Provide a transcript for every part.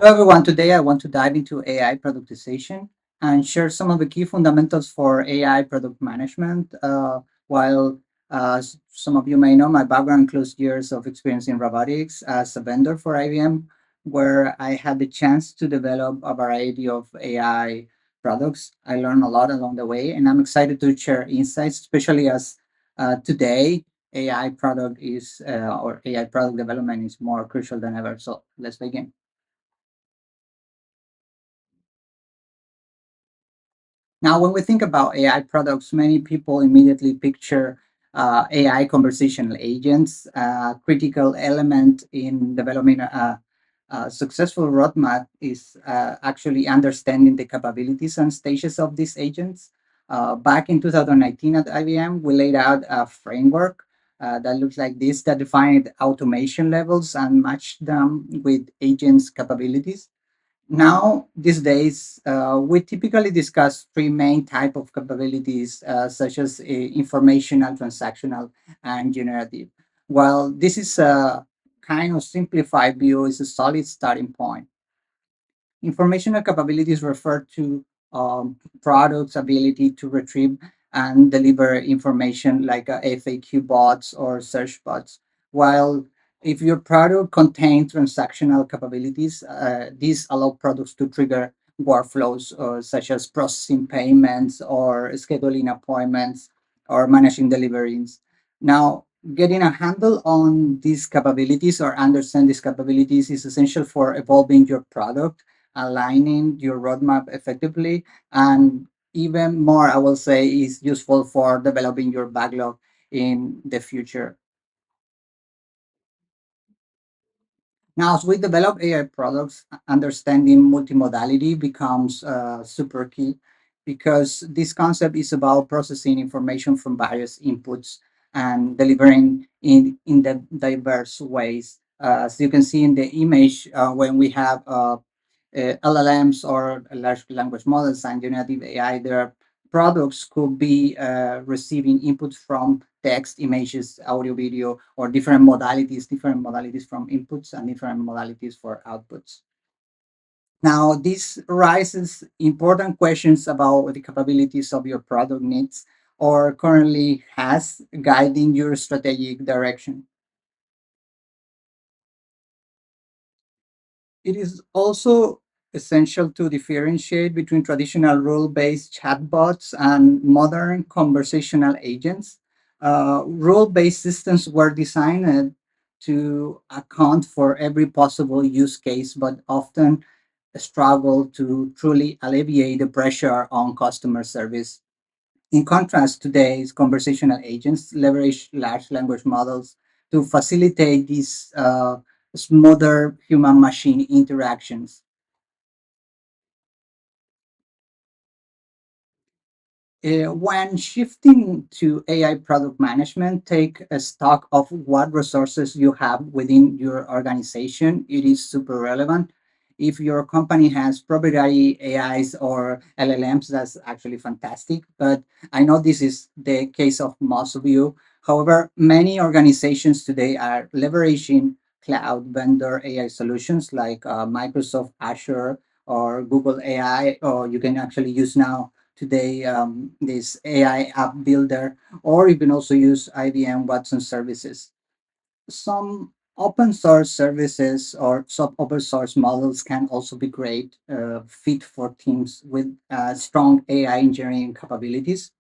Hello, everyone. Today, I want to dive into AI productization and share some of the key fundamentals for AI product management. While some of you may know, my background includes years of experience in robotics as a vendor for IBM, where I had the chance to develop a variety of AI products. I learned a lot along the way, and I'm excited to share insights, especially as today AI product development is more crucial than ever. So let's begin. Now, when we think about AI products, many people immediately picture AI conversational agents. A critical element in developing a successful roadmap is actually understanding the capabilities and stages of these agents. Back in 2019 at IBM, we laid out a framework that looks like this that defined automation levels and matched them with agents' capabilities. Now, these days, we typically discuss three main type of capabilities, such as informational, transactional, and generative. While this is a kind of simplified view, is a solid starting point. Informational capabilities refer to products' ability to retrieve and deliver information like FAQ bots or search bots. While if your product contains transactional capabilities, these allow products to trigger workflows such as processing payments or scheduling appointments or managing deliveries. Now, getting a handle on these capabilities or understand these capabilities is essential for evolving your product, aligning your roadmap effectively, and even more, I will say, is useful for developing your backlog in the future. Now, as we develop AI products, understanding multimodality becomes super key because this concept is about processing information from various inputs and delivering in the diverse ways. As you can see in the image, when we have LLMs or large language models and generative AI, their products could be receiving inputs from text, images, audio, video, or different modalities from inputs and different modalities for outputs. Now, this raises important questions about the capabilities of your product needs or currently has guiding your strategic direction. It is also essential to differentiate between traditional rule based chatbots and modern conversational agents. Rule based systems were designed to account for every possible use case, but often struggle to truly alleviate the pressure on customer service. In contrast, today's conversational agents leverage large language models to facilitate these smoother human machine interactions. When shifting to AI product management, take a stock of what resources you have within your organization. It is super relevant. If your company has proprietary AIs or LLMs, that's actually fantastic. But I know this is the case of most of you. However, many organizations today are leveraging cloud vendor AI solutions like Microsoft Azure or Google AI, or you can actually use now today this AI app builder, or you can also use IBM Watson services. Some open source services or some open source models can also be great fit for teams with strong AI engineering capabilities.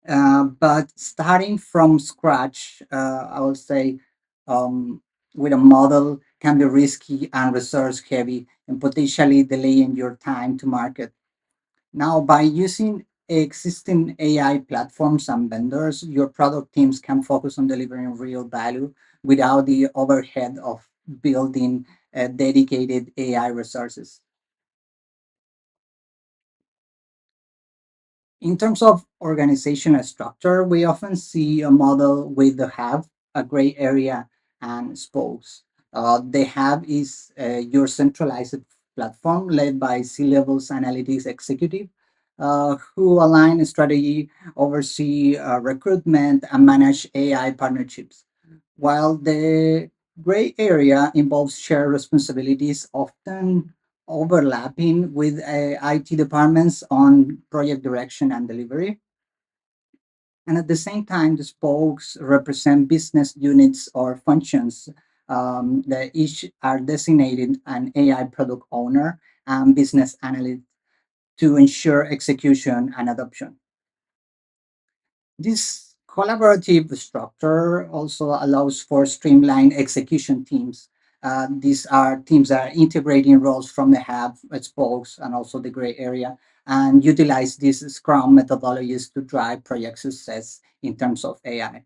But starting from scratch, I would say um, with a model can be risky and resource heavy and potentially delaying your time to market. Now, by using existing AI platforms and vendors, your product teams can focus on delivering real value without the overhead of building dedicated AI resources. In terms of organizational structure, we often see a model with the hub, a gray area, and spokes. The hub is your centralized platform led by C-levels analytics executive who align strategy, oversee recruitment, and manage AI partnerships. While the Gray area involves shared responsibilities, often overlapping with IT departments on project direction and delivery. And at the same time, the spokes represent business units or functions that each are designated an AI product owner and business analyst to ensure execution and adoption. This collaborative structure also allows for streamlined execution teams. These are teams that are integrating roles from the hub, spokes, and also the gray area, and utilize these Scrum methodologies to drive project success in terms of AI.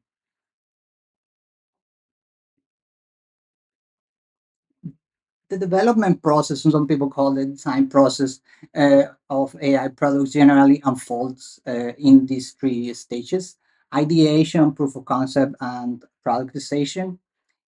The development process, and some people call it design process of AI products, generally unfolds in these three stages: ideation, proof of concept, and productization.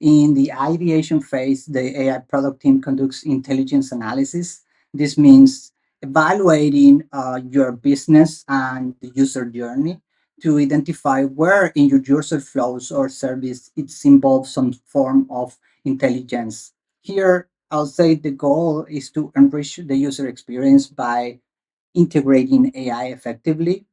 In the ideation phase, the AI product team conducts intelligence analysis. This means evaluating your business and the user journey to identify where in your user flows or service it involves some form of intelligence. Here, I'll say the goal is to enrich the user experience by integrating AI effectively.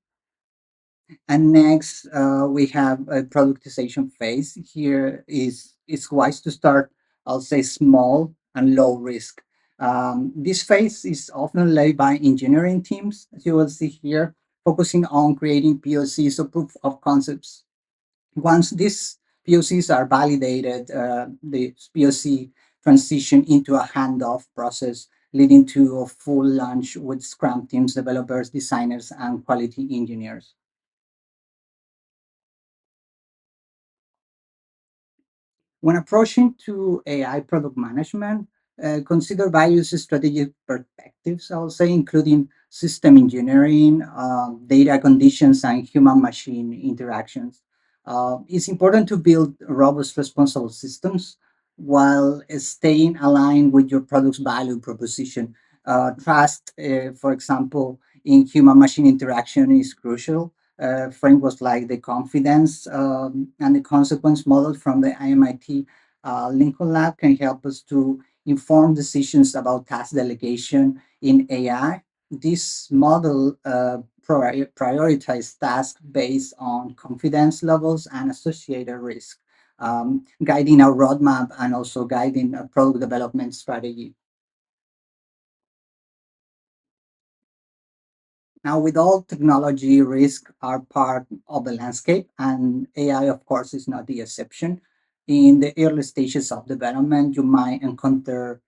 And next, we have a productization phase. Here is it's wise to start, I'll say, small and low risk. This phase is often led by engineering teams, as you will see here, focusing on creating POCs or proof of concepts. Once these POCs are validated, the POC transition into a handoff process, leading to a full launch with Scrum teams, developers, designers, and quality engineers. When approaching to AI product management, consider various strategic perspectives, I would say, including system engineering, data conditions, and human machine interactions. It's important to build robust, responsible systems while staying aligned with your product's value proposition. Trust, for example, in human machine interaction is crucial. Frameworks like the confidence and the consequence model from the MIT Lincoln Lab can help us to inform decisions about task delegation in AI. This model prioritizes tasks based on confidence levels and associated risk, guiding our roadmap and also guiding a product development strategy. Now, with all technology, risks are part of the landscape, and AI, of course, is not the exception. In the early stages of development, you might encounter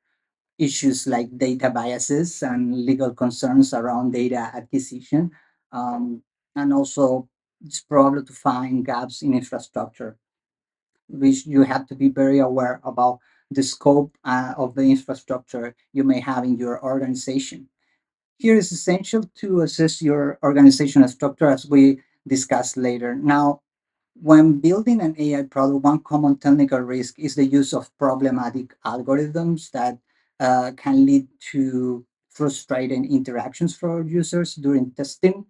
issues like data biases and legal concerns around data acquisition. Um, and also, it's probable to find gaps in infrastructure, which you have to be very aware about the scope of the infrastructure you may have in your organization. Here is essential to assess your organizational structure as we discussed later. Now, when building an AI product, one common technical risk is the use of problematic algorithms that can lead to frustrating interactions for users during testing,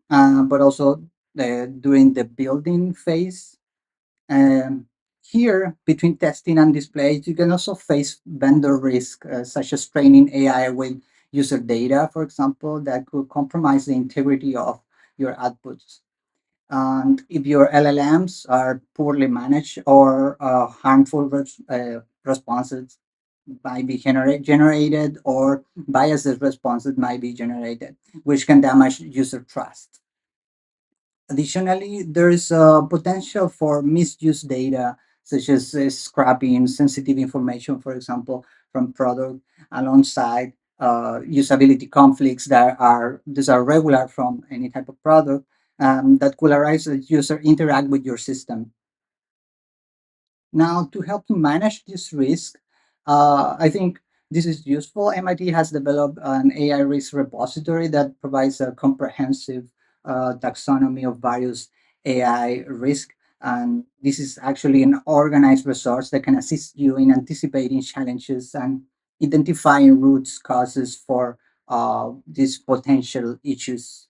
but also during the building phase. Um, Here, between testing and displays, you can also face vendor risk, such as training AI with user data, for example, that could compromise the integrity of your outputs. And if your LLMs are poorly managed or harmful responses might be generated, or biased responses might be generated, which can damage user trust. Additionally, there is a potential for misuse data, such as scrapping sensitive information, for example, from product, alongside usability conflicts that are these are regular from any type of product that could arise as user interact with your system. Now, to help to manage this risk, I think this is useful. MIT has developed an AI risk repository that provides a comprehensive taxonomy of various AI risk. And this is actually an organized resource that can assist you in anticipating challenges and identifying roots causes for these potential issues.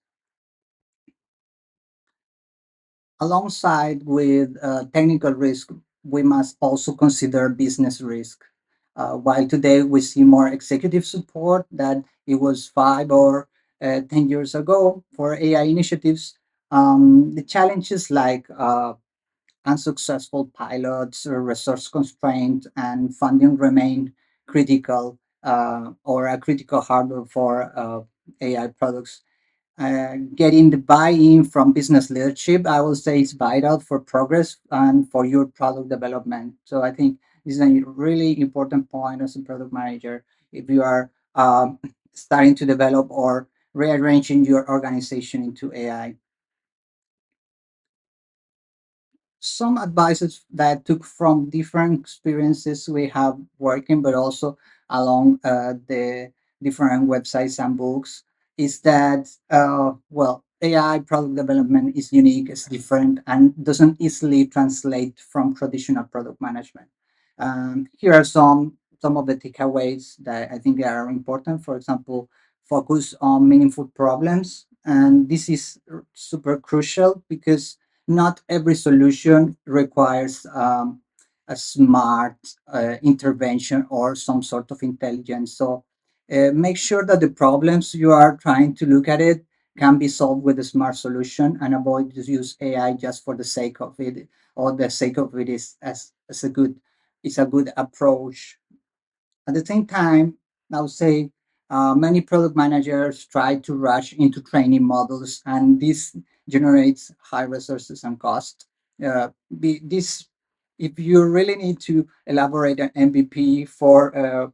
Alongside with technical risk, we must also consider business risk. While today we see more executive support that it was 5 or 10 years ago for AI initiatives, the challenges like unsuccessful pilots, resource constraint, and funding remain critical or a critical hurdle for AI products. Getting the buy-in from business leadership, I will say, is vital for progress and for your product development. So I think this is a really important point as a product manager. If you are starting to develop or rearranging your organization into AI, some advices that I took from different experiences we have working, but also along the different websites and books, is that well, AI product development is unique, it's different, and doesn't easily translate from traditional product management. Here are some of the takeaways that I think are important. For example, focus on meaningful problems, and this is super crucial because not every solution requires a smart intervention or some sort of intelligence. So make sure that the problems you are trying to look at it can be solved with a smart solution, and avoid to use AI just for the sake of it, or the sake of it is as a good, is a good approach. At the same time, I would say many product managers try to rush into training models, and this generates high resources and cost. This, if you really need to elaborate an MVP for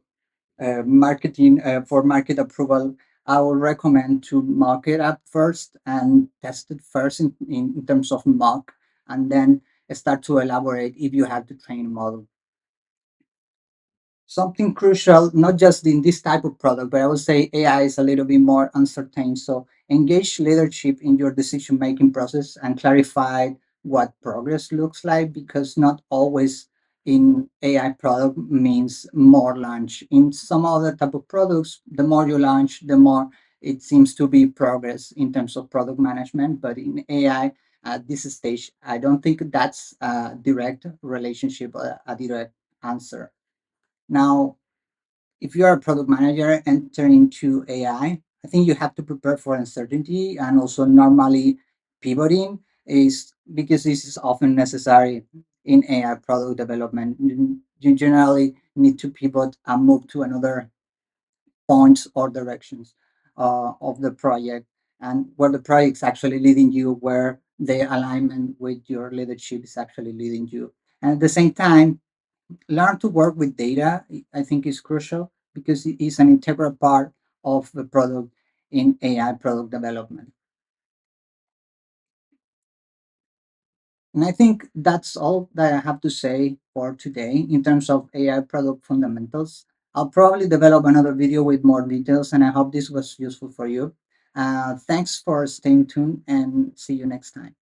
market approval, I would recommend to mock it up first and test it first in terms of mock, and then start to elaborate if you have to train a model. Something crucial, not just in this type of product, but I would say AI is a little bit more uncertain. So engage leadership in your decision making process and clarify what progress looks like, because not always in AI product means more launch. In some other type of products, the more you launch, the more it seems to be progress in terms of product management. But in AI, at this stage, I don't think that's a direct relationship, a direct answer. Now, if you are a product manager entering into AI, I think you have to prepare for uncertainty, and also normally pivoting is because this is often necessary in AI product development. You generally need to pivot and move to another points or directions of the project, and where the project is actually leading you, where the alignment with your leadership is actually leading you. And at the same time, learn to work with data, I think, is crucial because it is an integral part of the product in AI product development. And I think that's all that I have to say for today in terms of AI product fundamentals. I'll probably develop another video with more details, and I hope this was useful for you. Thanks for staying tuned, and see you next time.